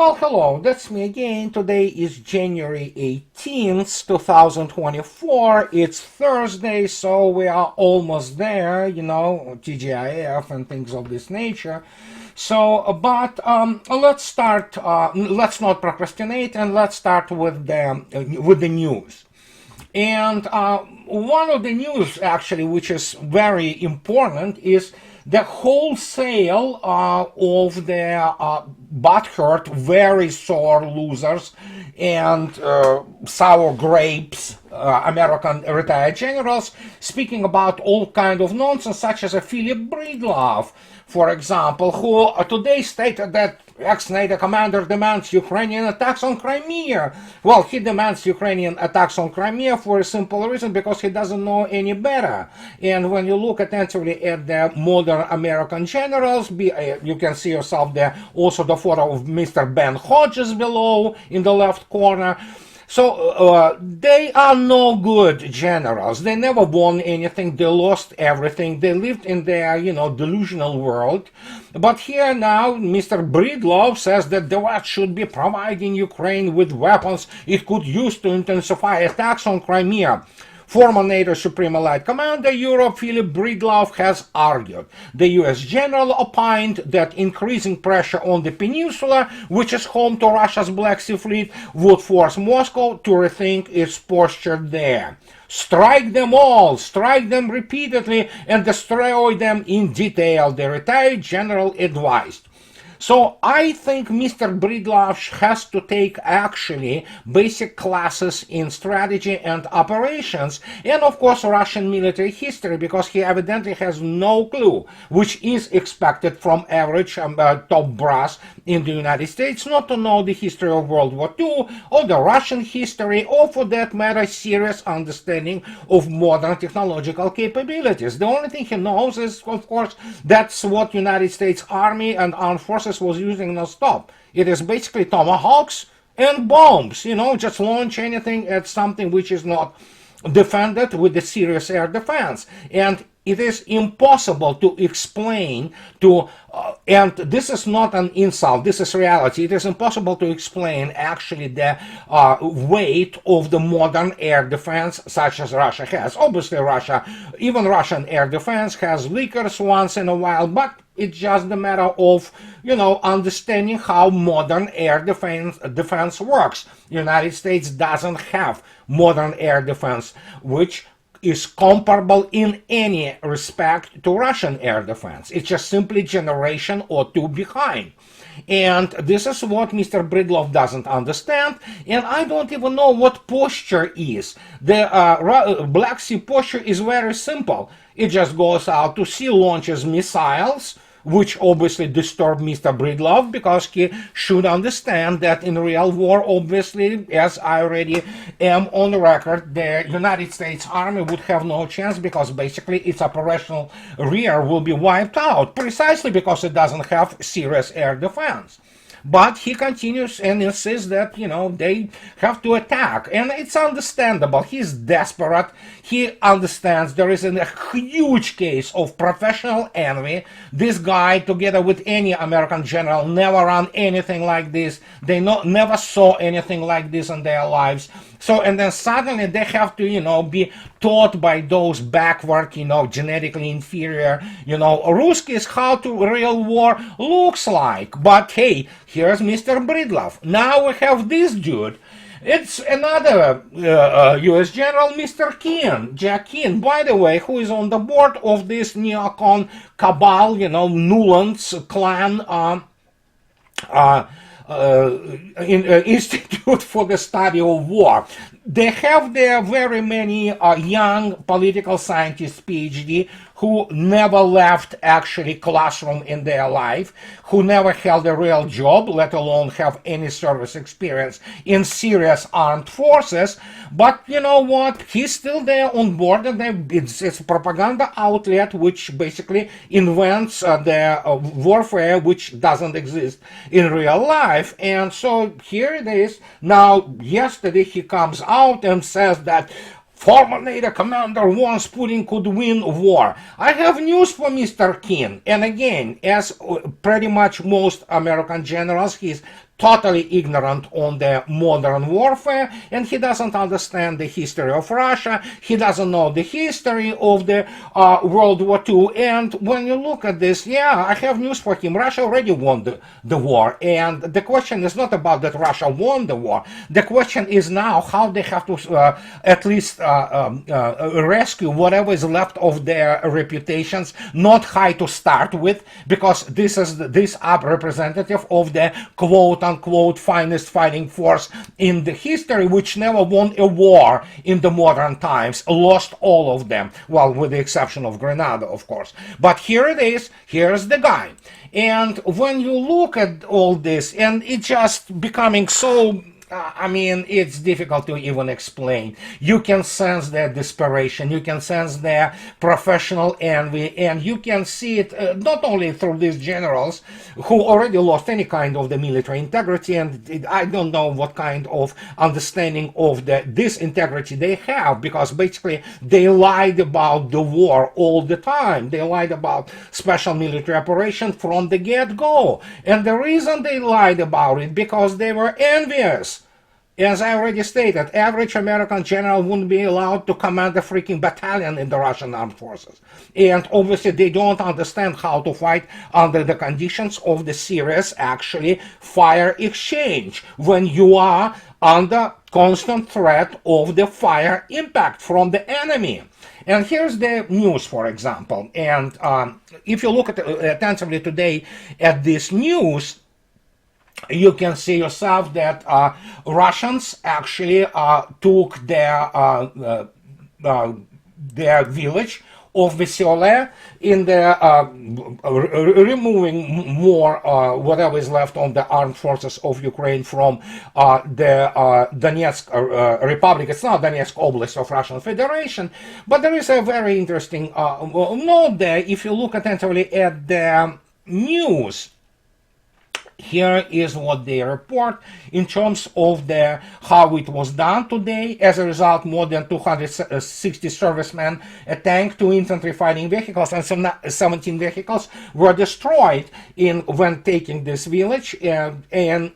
Well, hello, that's me again. Today is January 18th, 2024. It's Thursday, so we are almost there, TGIF and things of this nature. Let's start, let's not procrastinate, and let's start with the news. And one of the news, actually, which is very important, is the wholesale of the butthurt, very sore losers and sour grapes, American retired generals, speaking about all kind of nonsense, such as a Philip Breedlove, for example, who today stated that ex-NATO commander demands Ukrainian attacks on Crimea. Well, he demands Ukrainian attacks on Crimea for a simple reason, because he doesn't know any better. And when you look attentively at the modern American generals, you can see yourself there, also the photo of Mr. Ben Hodges below in the left corner. So they are no good generals. They never won anything. They lost everything. They lived in their, delusional world. But here now, Mr. Breedlove says that the West should be providing Ukraine with weapons it could use to intensify attacks on Crimea. Former NATO Supreme Allied Commander Europe Philip Breedlove has argued. The US general opined that increasing pressure on the peninsula, which is home to Russia's Black Sea Fleet, would force Moscow to rethink its posture there. Strike them all, strike them repeatedly, and destroy them in detail, the retired general advised. So I think Mr. Breedlove has to take actually basic classes in strategy and operations, and of course Russian military history, because he evidently has no clue, which is expected from average top brass in the United States, not to know the history of World War II or the Russian history, or for that matter serious understanding of modern technological capabilities. The only thing he knows is, of course, that's what United States Army and Armed Forces was using non-stop. It is basically tomahawks and bombs, just launch anything at something which is not defended with the serious air defense. And it is impossible to explain and this is not an insult, this is reality. It is impossible to explain actually the weight of the modern air defense such as Russia has. Obviously even Russian air defense has leakers once in a while, but it's just a matter of, understanding how modern air defense works. The United States doesn't have modern air defense, which is comparable in any respect to Russian air defense. It's just simply generation or two behind. And this is what Mr. Breedlove doesn't understand, and I don't even know what posture is. The Black Sea posture is very simple. It just goes out to sea, launches missiles, which obviously disturbed Mr. Breedlove, because he should understand that in real war, obviously, as I already am on the record, the United States Army would have no chance, because basically its operational rear will be wiped out, precisely because it doesn't have serious air defense. But he continues and insists that, they have to attack. And it's understandable. He's desperate. He understands there is a huge case of professional envy. This guy, together with any American general, never ran anything like this. They never saw anything like this in their lives. So, and then suddenly they have to, be taught by those backward, genetically inferior, Ruskies how to real war looks like. But hey, here's Mr. Breedlove. Now we have this dude. It's another U.S. general, Mr. Keane, Jack Keane, by the way, who is on the board of this neocon cabal, Nuland's clan, Institute for the Study of War. They have there very many young political scientists, PhD, who never left actually classroom in their life, who never held a real job, let alone have any service experience in serious armed forces. But you know what? He's still there on board, and it's a propaganda outlet which basically invents the warfare which doesn't exist in real life. And so here it is. Now, yesterday he comes out and says that former NATO commander warns Putin could win war. I have news for Mr. Keane. And again, as pretty much most American generals, he's totally ignorant on the modern warfare, and he doesn't understand the history of Russia. He doesn't know the history of the World War II. And when you look at this, yeah, I have news for him. Russia already won the war. And the question is not about that Russia won the war. The question is now how they have to at least rescue whatever is left of their reputations, not high to start with, because these are representative of the quote-unquote finest fighting force in the history, which never won a war in the modern times, lost all of them, well, with the exception of Grenada, of course. But here it is, here's the guy. And when you look at all this, and it's just becoming so, I mean, it's difficult to even explain. You can sense their desperation, you can sense their professional envy, and you can see it not only through these generals who already lost any kind of the military integrity, and I don't know what kind of understanding of this integrity they have, because basically they lied about the war all the time. They lied about special military operation from the get-go. And the reason they lied about it, because they were envious. As I already stated, average American general wouldn't be allowed to command a freaking battalion in the Russian armed forces. And obviously they don't understand how to fight under the conditions of the serious, actually, fire exchange, when you are under constant threat of the fire impact from the enemy. And here's the news, for example. And if you look at attentively today at this news, you can see yourself that Russians actually took their village of Veselaya in the removing more whatever is left on the armed forces of Ukraine from the Donetsk Republic. It's not Donetsk Oblast of Russian Federation, but there is a very interesting note there. If you look attentively at the news, here is what they report in terms of how it was done today. As a result, more than 260 servicemen, a tank, 2 infantry fighting vehicles, and 17 vehicles were destroyed when taking this village. And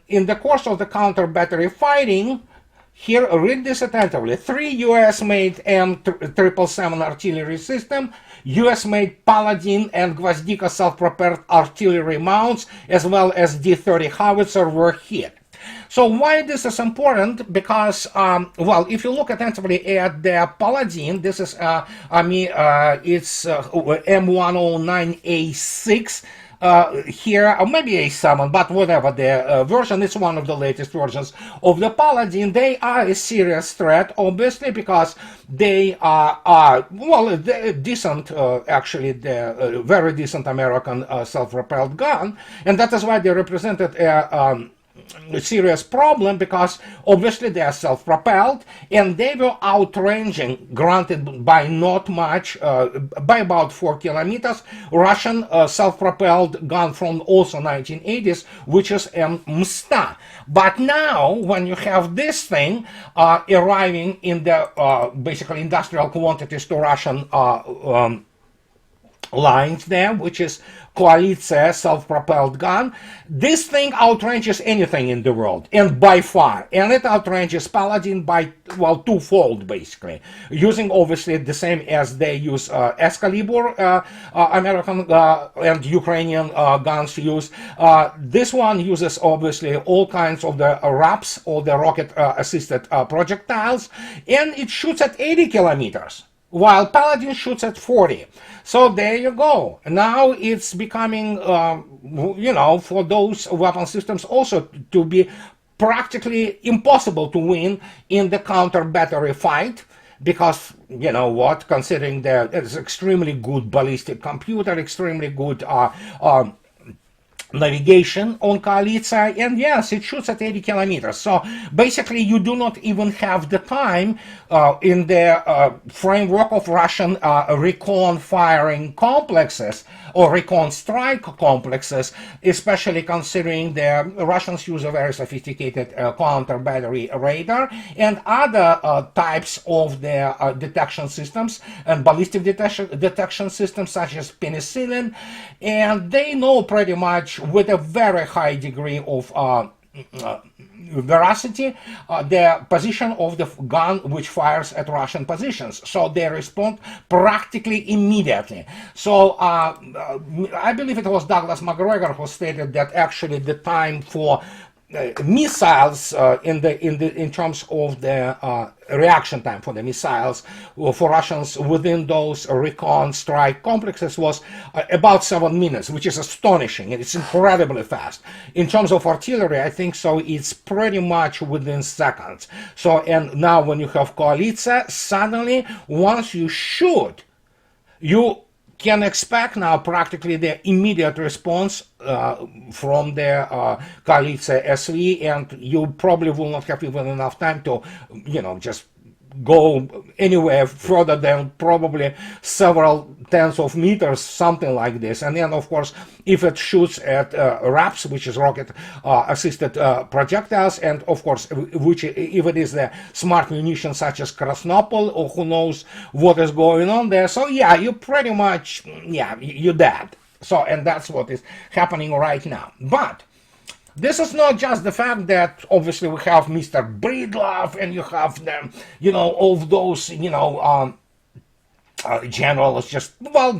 in the course of the counter-battery fighting, here, read this attentively. 3 US-made M777 artillery system, US-made Paladin and Gvozdika self-propelled artillery mounts, as well as D-30 howitzer were hit. So why this is important? Because, well, if you look attentively at the Paladin, this is, it's M109A6. Here, or maybe A7, but whatever the version, is one of the latest versions of the Paladin. They are a serious threat, obviously, because they are well, decent, actually, the very decent American self-propelled gun, and that is why they represented a serious problem, because obviously they are self-propelled and they were outranging, granted by not much, by about 4 kilometers, Russian self-propelled gun from also 1980s, which is Msta. But now when you have this thing arriving in the basically industrial quantities to Russian lines there, which is Koalitsia self-propelled gun, this thing outranges anything in the world, and by far, and it outranges Paladin by, well, twofold, basically, using obviously the same as they use Excalibur, American and Ukrainian guns use. This one uses obviously all kinds of the RAPs, or the rocket assisted projectiles, and it shoots at 80 kilometers. While Paladin shoots at 40. So there you go. Now it's becoming, for those weapon systems also to be practically impossible to win in the counter-battery fight. Because, you know what, considering that it's extremely good ballistic computer, extremely good navigation on Koalitsia, and yes, it shoots at 80 kilometers. So basically you do not even have the time in the framework of Russian recon firing complexes or recon strike complexes, especially considering the Russians use a very sophisticated counter battery radar and other types of the detection systems and ballistic detection systems such as penicillin, and they know pretty much with a very high degree of veracity, the position of the gun which fires at Russian positions. So they respond practically immediately. So I believe it was Douglas McGregor who stated that actually the time for missiles in terms of the reaction time for the missiles for Russians within those recon strike complexes was about 7 minutes, which is astonishing. It's incredibly fast. In terms of artillery, I think so it's pretty much within seconds. So, and now when you have Koalitsa, suddenly once you shoot, you can expect now practically the immediate response from the Koalitsa SV, and you probably will not have even enough time to, just go anywhere further than probably several tens of meters, something like this. And then, of course, if it shoots at RAPs, which is rocket assisted projectiles, and of course, which if it is the smart munition such as Krasnopol, or who knows what is going on there. So yeah, you pretty much, you're dead. So, and that's what is happening right now. But this is not just the fact that obviously we have Mr. Breedlove and you have them, all those, generals just,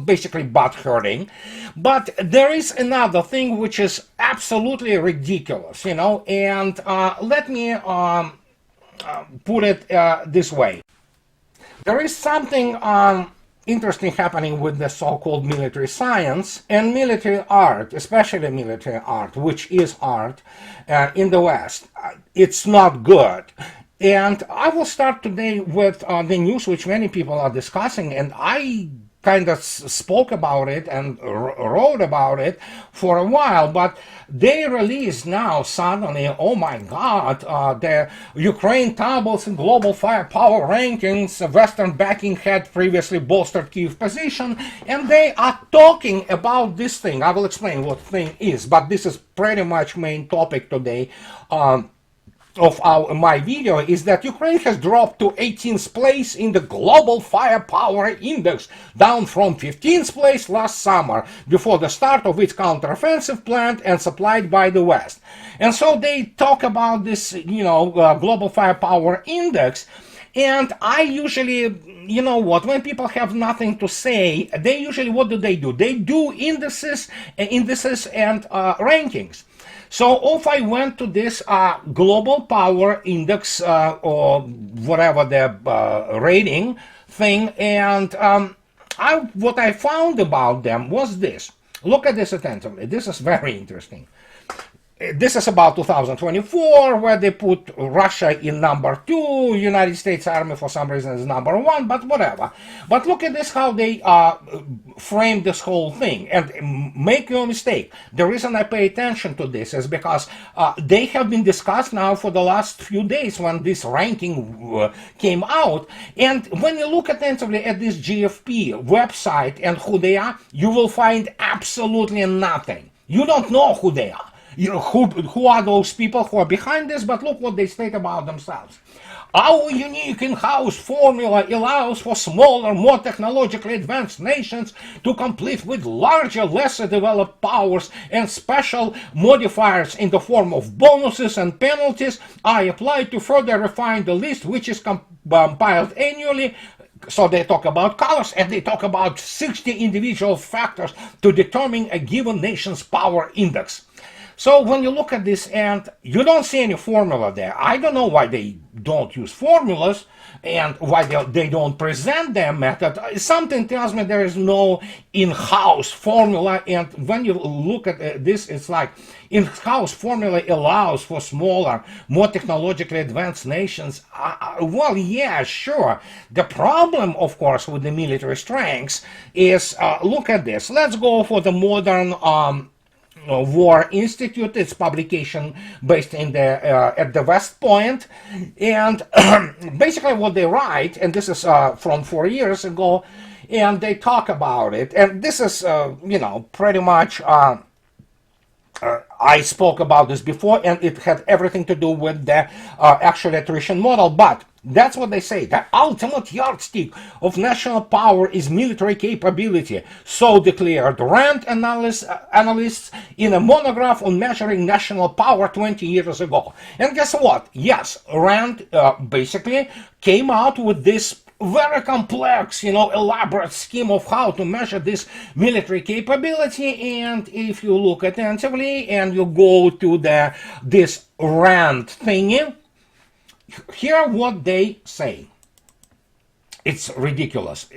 basically butt hurting. But there is another thing which is absolutely ridiculous, and let me put it this way. There is something interesting happening with the so-called military science and military art, especially military art, which is art in the West. It's not good. And I will start today with the news which many people are discussing, and I kind of spoke about it and wrote about it for a while, but they released now suddenly, oh my God, the Ukraine tumbles in global firepower rankings, Western backing had previously bolstered Kyiv position, and they are talking about this thing. I will explain what thing is, but this is pretty much main topic today. Of my video is that Ukraine has dropped to 18th place in the global firepower index, down from 15th place last summer before the start of its counteroffensive planned and supplied by the West. And so they talk about this, global firepower index. And I usually, when people have nothing to say, they usually, what do? They do indices and rankings. So if I went to this global power index or whatever the rating thing, and what I found about them was this. Look at this attentively. This is very interesting. This is about 2024, where they put Russia in number 2, United States Army for some reason is number 1, but whatever. But look at this, how they frame this whole thing. And make no mistake, the reason I pay attention to this is because they have been discussed now for the last few days when this ranking came out. And when you look attentively at this GFP website and who they are, you will find absolutely nothing. You don't know who they are. Who are those people who are behind this, but look what they state about themselves. Our unique in-house formula allows for smaller, more technologically advanced nations to compete with larger, lesser developed powers, and special modifiers in the form of bonuses and penalties are applied to further refine the list, which is compiled annually. So they talk about colors, and they talk about 60 individual factors to determine a given nation's power index. So when you look at this, and you don't see any formula there. I don't know why they don't use formulas and why they don't present their method. Something tells me there is no in-house formula, and when you look at this, it's like in-house formula allows for smaller, more technologically advanced nations. Well, yeah, sure. The problem, of course, with the military strengths is, look at this. Let's go for the modern War Institute. It's publication based in the at the West Point, and basically what they write, and this is from 4 years ago, and they talk about it, and this is pretty much I spoke about this before, and it had everything to do with the actual attrition model, but That's what they say. The ultimate yardstick of national power is military capability, so declared Rand analysts in a monograph on measuring national power 20 years ago. And guess what? Yes, Rand basically came out with this very complex, elaborate scheme of how to measure this military capability. And if you look attentively and you go to this Rand thingy, hear what they say. It's ridiculous.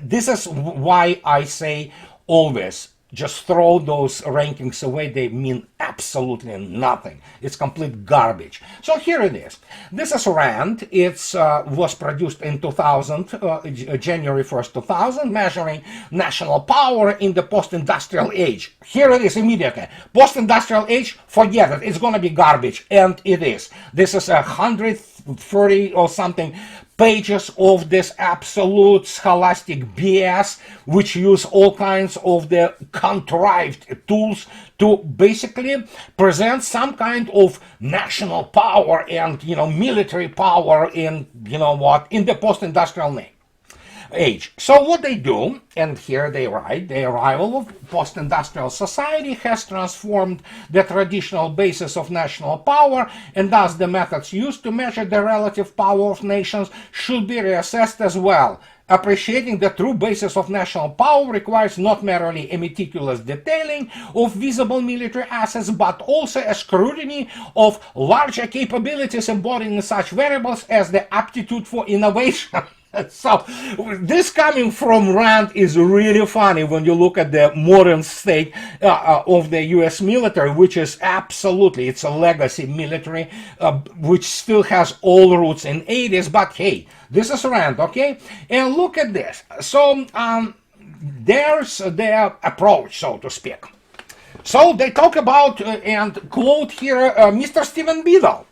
This is why I say always just throw those rankings away. They mean absolutely nothing. It's complete garbage. So here it is. This is Rand. It was produced in 2000, January 1st, 2000, measuring national power in the post-industrial age. Here it is immediately. Post-industrial age, forget it. It's going to be garbage. And it is. This is 130 or something pages of this absolute scholastic BS, which use all kinds of the contrived tools to basically present some kind of national power and military power in in the post-industrial age. So what they do, and here they write, the arrival of post-industrial society has transformed the traditional basis of national power, and thus the methods used to measure the relative power of nations should be reassessed as well. Appreciating the true basis of national power requires not merely a meticulous detailing of visible military assets, but also a scrutiny of larger capabilities embodying such variables as the aptitude for innovation. So this coming from Rand is really funny when you look at the modern state of the US military, which is absolutely, it's a legacy military, which still has all roots in 80s, but hey, this is Rand, okay? And look at this. So there's their approach, so to speak. So they talk about and quote here Mr. Stephen Biddle.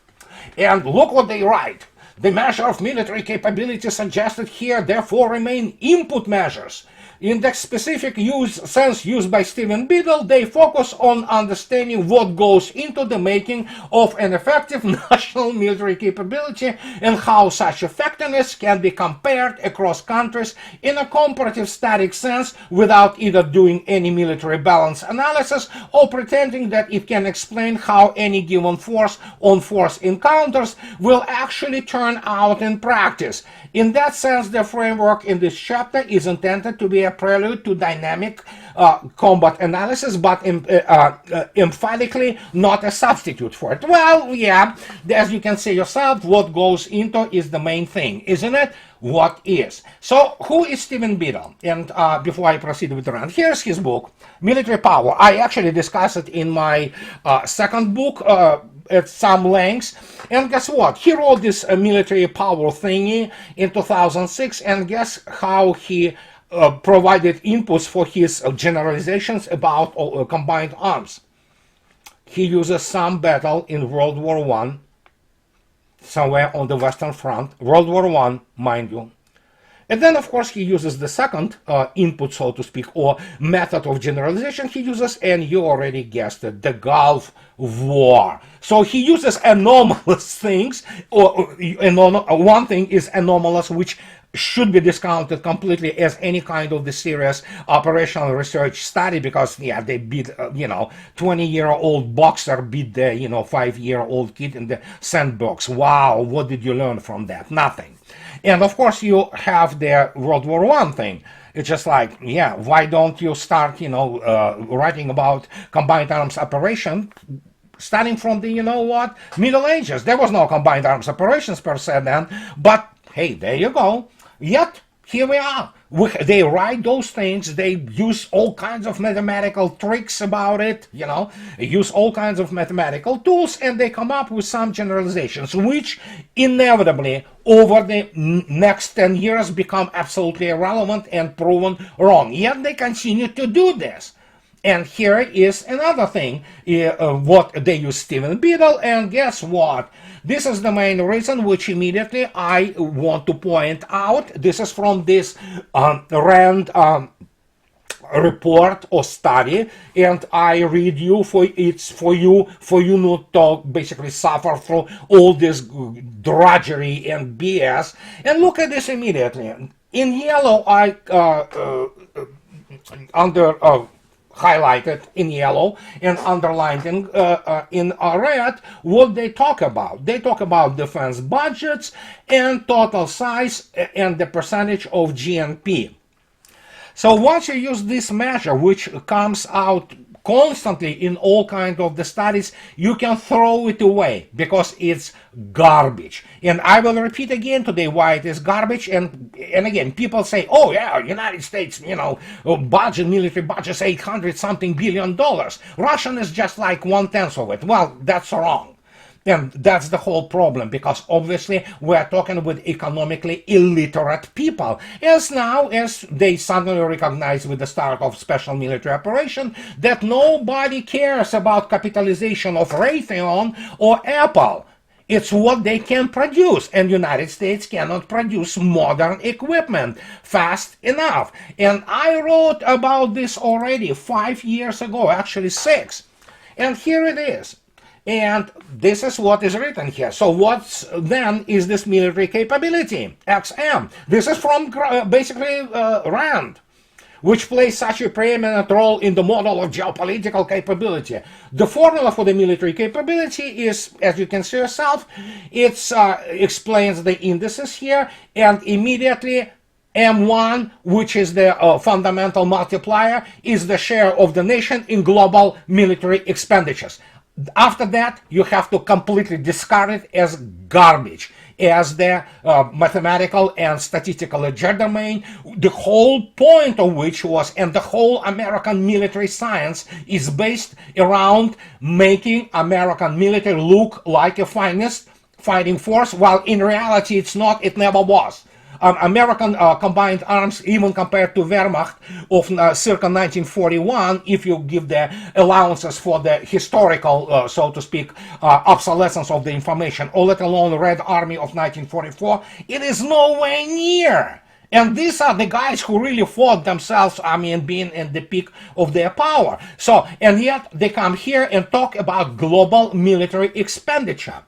And look what they write. The measure of military capability suggested here therefore remain input measures. In the specific sense used by Stephen Biddle, they focus on understanding what goes into the making of an effective national military capability and how such effectiveness can be compared across countries in a comparative static sense without either doing any military balance analysis or pretending that it can explain how any given force-on-force encounters will actually turn out in practice. In that sense, the framework in this chapter is intended to be a prelude to dynamic combat analysis, but emphatically not a substitute for it. Well, yeah, as you can see yourself, what goes into is the main thing, isn't it? What is? So, who is Stephen Biddle? And before I proceed with the run, here's his book, Military Power. I actually discussed it in my second book, at some length, and guess what? He wrote this military power thingy in 2006, and guess how he provided inputs for his generalizations about combined arms. He uses some battle in World War I, somewhere on the Western Front, World War I, mind you. And then, of course, he uses the second input, so to speak, or method of generalization he uses, and you already guessed it, the Gulf War. So he uses anomalous things, or one thing is anomalous, which should be discounted completely as any kind of the serious operational research study, because yeah, they beat 20-year-old boxer beat the 5-year-old kid in the sandbox. Wow, what did you learn from that? Nothing. And of course you have the World War I thing. It's just like, yeah, why don't you start writing about combined arms operation starting from the Middle Ages? There was no combined arms operations per se then, but hey, there you go. Yet, here we are. They write those things, they use all kinds of mathematical tricks about it, use all kinds of mathematical tools, and they come up with some generalizations, which inevitably, over the next 10 years, become absolutely irrelevant and proven wrong. Yet they continue to do this. And here is another thing, what they use Stephen Biddle, and guess what? This is the main reason which immediately I want to point out. This is from this Rand report or study, and I read you for you not to basically suffer through all this drudgery and BS. And look at this immediately. In yellow, I highlighted in yellow and underlined in red what they talk about. They talk about defense budgets and total size and the percentage of GNP. So once you use this measure, which comes out constantly in all kinds of the studies, you can throw it away because it's garbage. And I will repeat again today why it is garbage. And again, people say, oh yeah, United States, budget, military budget is 800 something billion dollars. Russian is just like 1/10 of it. Well, that's wrong. And that's the whole problem, because obviously we're talking with economically illiterate people. As now as they suddenly recognize with the start of special military operation that nobody cares about capitalization of Raytheon or Apple. It's what they can produce, and United States cannot produce modern equipment fast enough. And I wrote about this already 5 years ago, actually 6. And here it is. And this is what is written here. So what then is this military capability? XM. This is from basically RAND, which plays such a preeminent role in the model of geopolitical capability. The formula for the military capability is, as you can see yourself, it explains the indices here, and immediately M1, which is the fundamental multiplier, is the share of the nation in global military expenditures. After that, you have to completely discard it as garbage, as the mathematical and statistical legerdemain, the whole point of which was, and the whole American military science is based around making American military look like a finest fighting force, while in reality it's not, it never was. American combined arms, even compared to Wehrmacht of circa 1941, if you give the allowances for the historical, so to speak, obsolescence of the information, or let alone Red Army of 1944, it is nowhere near. And these are the guys who really fought themselves, being in the peak of their power. So, and yet they come here and talk about global military expenditure.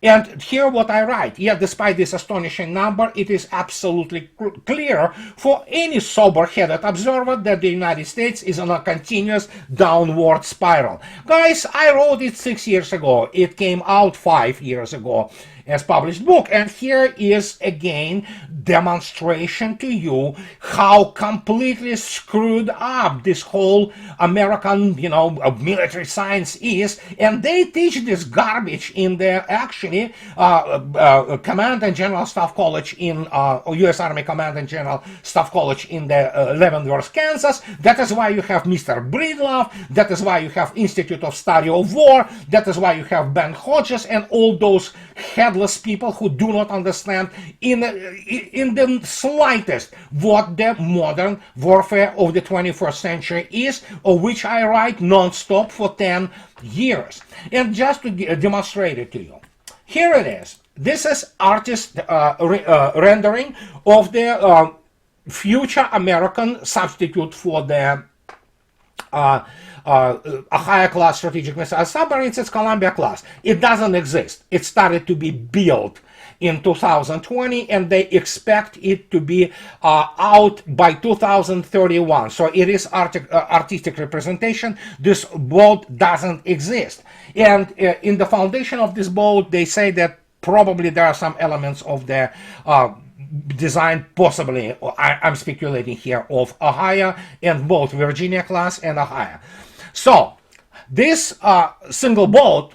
And here what I write, yet despite this astonishing number, it is absolutely clear for any sober-headed observer that the United States is on a continuous downward spiral. Guys, I wrote it 6 years ago. It came out 5 years ago as published book. And here is again demonstration to you how completely screwed up this whole American, military science is. And they teach this garbage in their actually Command and General Staff College in U.S. Army Command and General Staff College in the Leavenworth, Kansas. That is why you have Mr. Breedlove. That is why you have Institute of Study of War. That is why you have Ben Hodges and all those headless people who do not understand in the slightest what the modern warfare of the 21st century is, of which I write non-stop for 10 years. And just to demonstrate it to you, here it is. This is artist rendering of the future American substitute for the a higher class strategic missile submarines. It's Columbia class. It doesn't exist. It started to be built in 2020, and they expect it to be out by 2031. So it is artistic representation. This boat doesn't exist. And in the foundation of this boat, they say that probably there are some elements of the design, possibly, I'm speculating here, of Ohio, and both Virginia class and Ohio. So this single boat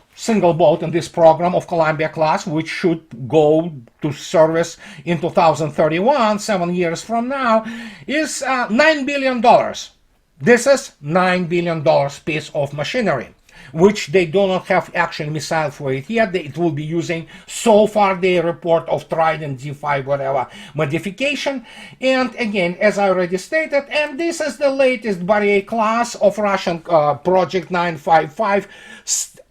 in this program of Columbia class, which should go to service in 2031, 7 years from now, is $9 billion. This is $9 billion piece of machinery, which they do not have actual missile for it yet. It will be using, so far, the report of Trident D5 whatever modification. And again, as I already stated, and this is the latest Barrier class of Russian Project 955,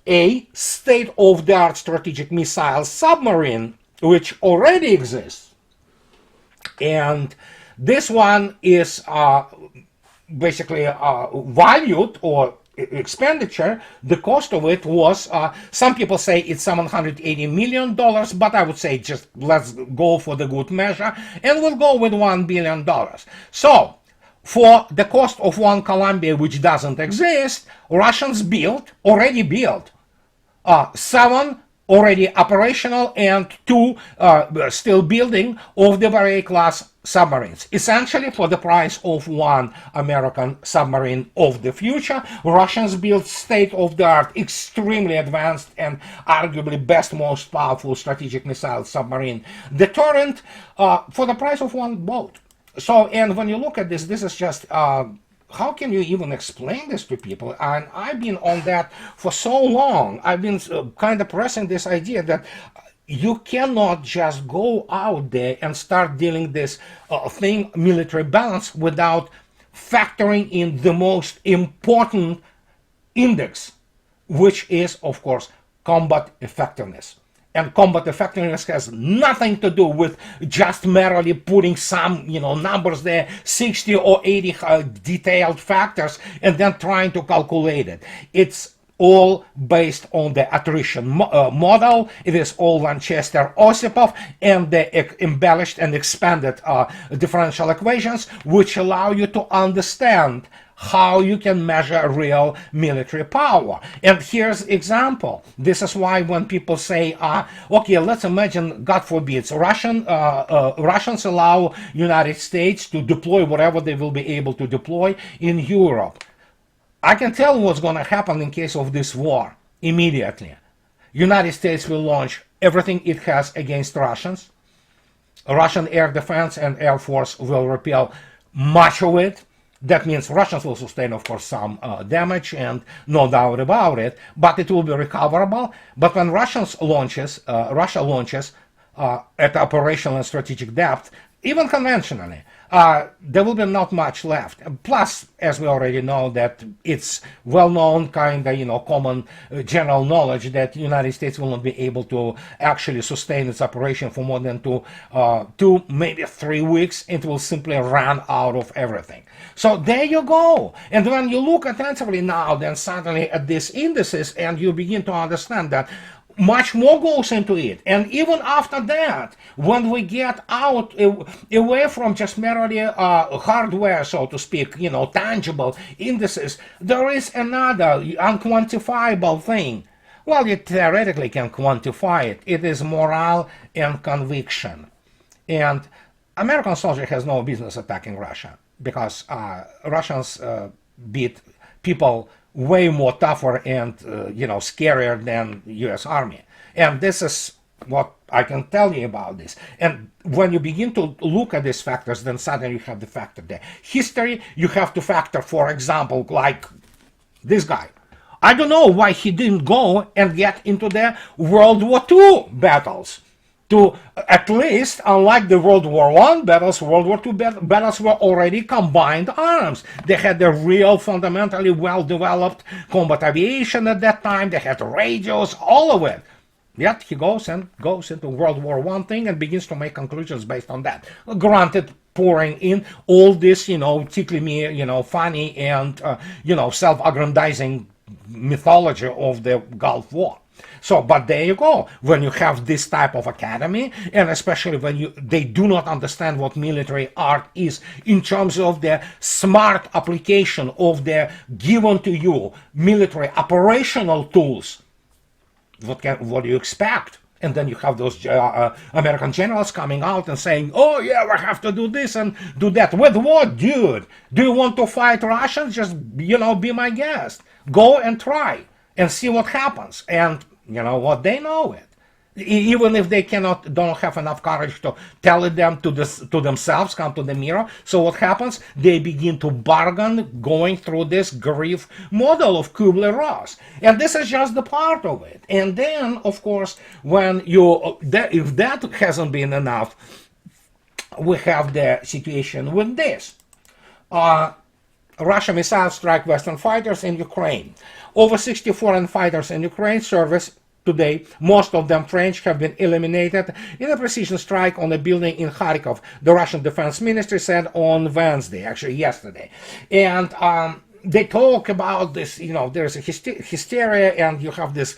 a state-of-the-art strategic missile submarine, which already exists. And this one is basically valued or expenditure, the cost of it was, some people say it's $780 million, but I would say just let's go for the good measure, and we'll go with $1 billion. So, for the cost of one Columbia, which doesn't exist, Russians already built 7 already operational and 2 still building of the Barré-class submarines. Essentially, for the price of one American submarine of the future, Russians built state-of-the-art, extremely advanced, and arguably best, most powerful strategic missile submarine deterrent for the price of one boat. So, and when you look at this, this is just how can you even explain this to people? And I've been on that for so long. I've been kind of pressing this idea that you cannot just go out there and start dealing this thing, military balance, without factoring in the most important index, which is, of course, combat effectiveness. And combat effectiveness has nothing to do with just merely putting some, numbers there, 60 or 80 detailed factors, and then trying to calculate it. It's all based on the attrition model. It is all Lanchester-Osipov and the embellished and expanded differential equations, which allow you to understand how you can measure real military power. And here's example. This is why when people say, okay, let's imagine, God forbid, Russians allow United States to deploy whatever they will be able to deploy in Europe. I can tell what's going to happen in case of this war immediately. United States will launch everything it has against Russians. Russian air defense and air force will repel much of it. That means Russians will sustain, of course, some damage, and no doubt about it, but it will be recoverable. But when Russia launches at operational and strategic depth, even conventionally, there will be not much left. Plus, as we already know, that it's well-known, common general knowledge that the United States will not be able to actually sustain its operation for more than two, maybe 3 weeks. It will simply run out of everything. So there you go. And when you look attentively now, then suddenly at these indices, and you begin to understand that much more goes into it. And even after that, when we get out away from just merely hardware, so to speak, tangible indices, there is another unquantifiable thing. Well, you theoretically can quantify it. It is morale and conviction. And American soldier has no business attacking Russia, because Russians beat people way more tougher and scarier than U.S. Army. And this is what I can tell you about this. And when you begin to look at these factors, then suddenly you have the factor there. History, you have to factor, for example, like this guy. I don't know why he didn't go and get into the World War II battles. To at least, unlike the World War I battles, World War II battles were already combined arms. They had a real, fundamentally well-developed combat aviation at that time. They had radios, all of it. Yet he goes into World War I thing and begins to make conclusions based on that. Granted, pouring in all this, tickly me, funny and, self-aggrandizing mythology of the Gulf War. So, but there you go. When you have this type of academy, and especially when they do not understand what military art is in terms of the smart application of the given to you military operational tools, what do you expect? And then you have those American generals coming out and saying, oh yeah, we have to do this and do that. With what, dude? Do you want to fight Russians? Just, be my guest. Go and try and see what happens. And you know what? They know it. Even if they don't have enough courage to tell it them to themselves, come to the mirror. So what happens? They begin to bargain, going through this grief model of Kubler-Ross, and this is just the part of it. And then, of course, when if that hasn't been enough, we have the situation with this. Russian missiles strike Western fighters in Ukraine. Over 60 foreign fighters in Ukraine service today. Most of them French have been eliminated in a precision strike on a building in Kharkov, the Russian Defense Ministry said on Wednesday, actually yesterday. And they talk about this, there's a hysteria, and you have this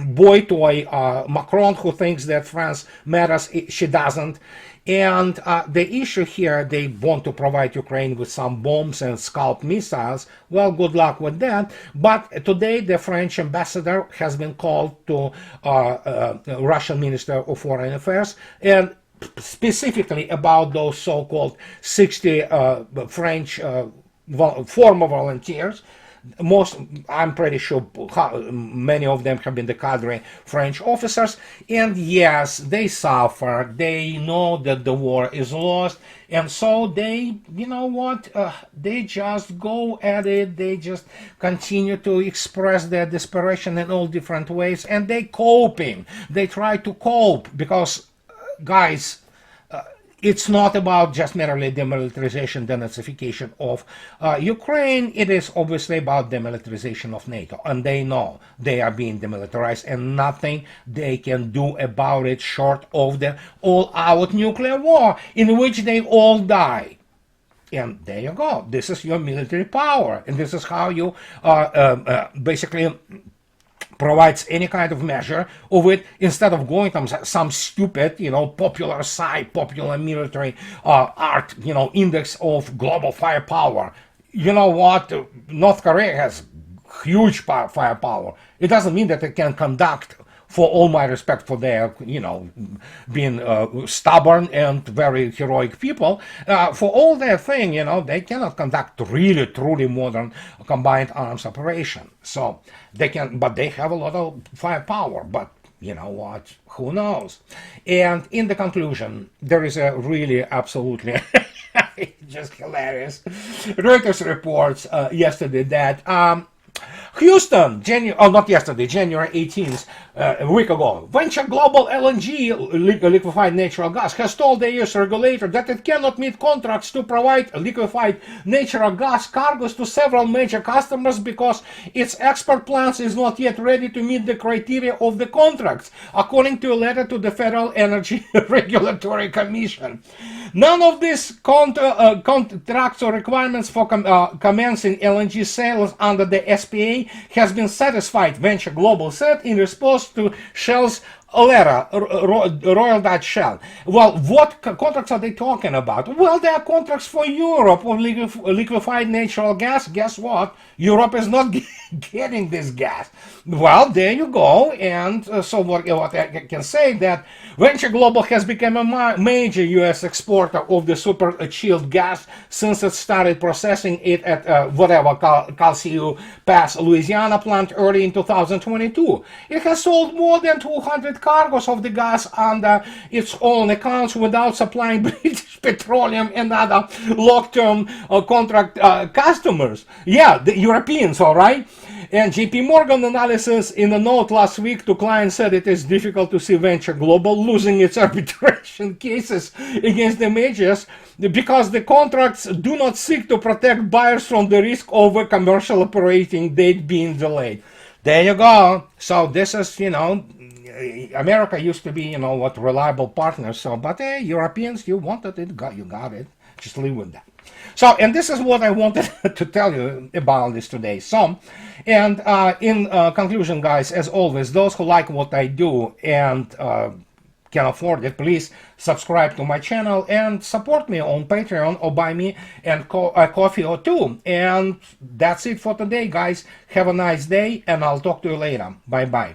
boy toy, Macron, who thinks that France matters. She doesn't. And the issue here, they want to provide Ukraine with some bombs and Scalp missiles. Well, good luck with that. But today, the French ambassador has been called to Russian Minister of Foreign Affairs, and specifically about those so-called 60 French former volunteers. Most, I'm pretty sure many of them have been the cadre French officers, and yes, they suffer, they know that the war is lost, and so they, they just go at it, they just continue to express their desperation in all different ways, and they try to cope, because, guys, it's not about just merely demilitarization, denazification of Ukraine. It is obviously about demilitarization of NATO. And they know they are being demilitarized, and nothing they can do about it short of the all-out nuclear war in which they all die. And there you go. This is your military power. And this is how you basically provides any kind of measure of it, instead of going to some stupid, popular site, popular military art, index of global firepower. You know what? North Korea has huge firepower. It doesn't mean that it can conduct, for all my respect for their, being stubborn and very heroic people, for all their thing, they cannot conduct really, truly modern combined arms operation. So they can, but they have a lot of firepower, but you know what, who knows? And in the conclusion, there is a really absolutely just hilarious Reuters reports yesterday that Houston, January 18th, a week ago, Venture Global LNG, liquefied natural gas, has told the U.S. regulator that it cannot meet contracts to provide liquefied natural gas cargoes to several major customers because its export plans is not yet ready to meet the criteria of the contracts, according to a letter to the Federal Energy Regulatory Commission. None of these contracts or requirements for commencing LNG sales under the SPA has been satisfied, Venture Global said in response to Shell's letter, Royal Dutch Shell. Well, what contracts are they talking about? Well, they are contracts for Europe of liquefied natural gas. Guess what? Europe is not getting this gas. Well, there you go. And so what I can say that Venture Global has become a major U.S. exporter of the super chilled gas since it started processing it at Calcasieu Pass, Louisiana plant early in 2022. It has sold more than 200 cargoes of the gas under its own accounts without supplying British Petroleum and other long-term contract customers. Yeah, the Europeans, all right? And JP Morgan analysis in a note last week to clients said it is difficult to see Venture Global losing its arbitration cases against the majors because the contracts do not seek to protect buyers from the risk of a commercial operating date being delayed. There you go. So this is, America used to be, reliable partners. So, but Europeans, you wanted it, you got it. Just live with that. So, and this is what I wanted to tell you about this today. So, and in conclusion, guys, as always, those who like what I do and can afford it, please subscribe to my channel and support me on Patreon or buy me a coffee or two. And that's it for today, guys. Have a nice day, and I'll talk to you later. Bye-bye.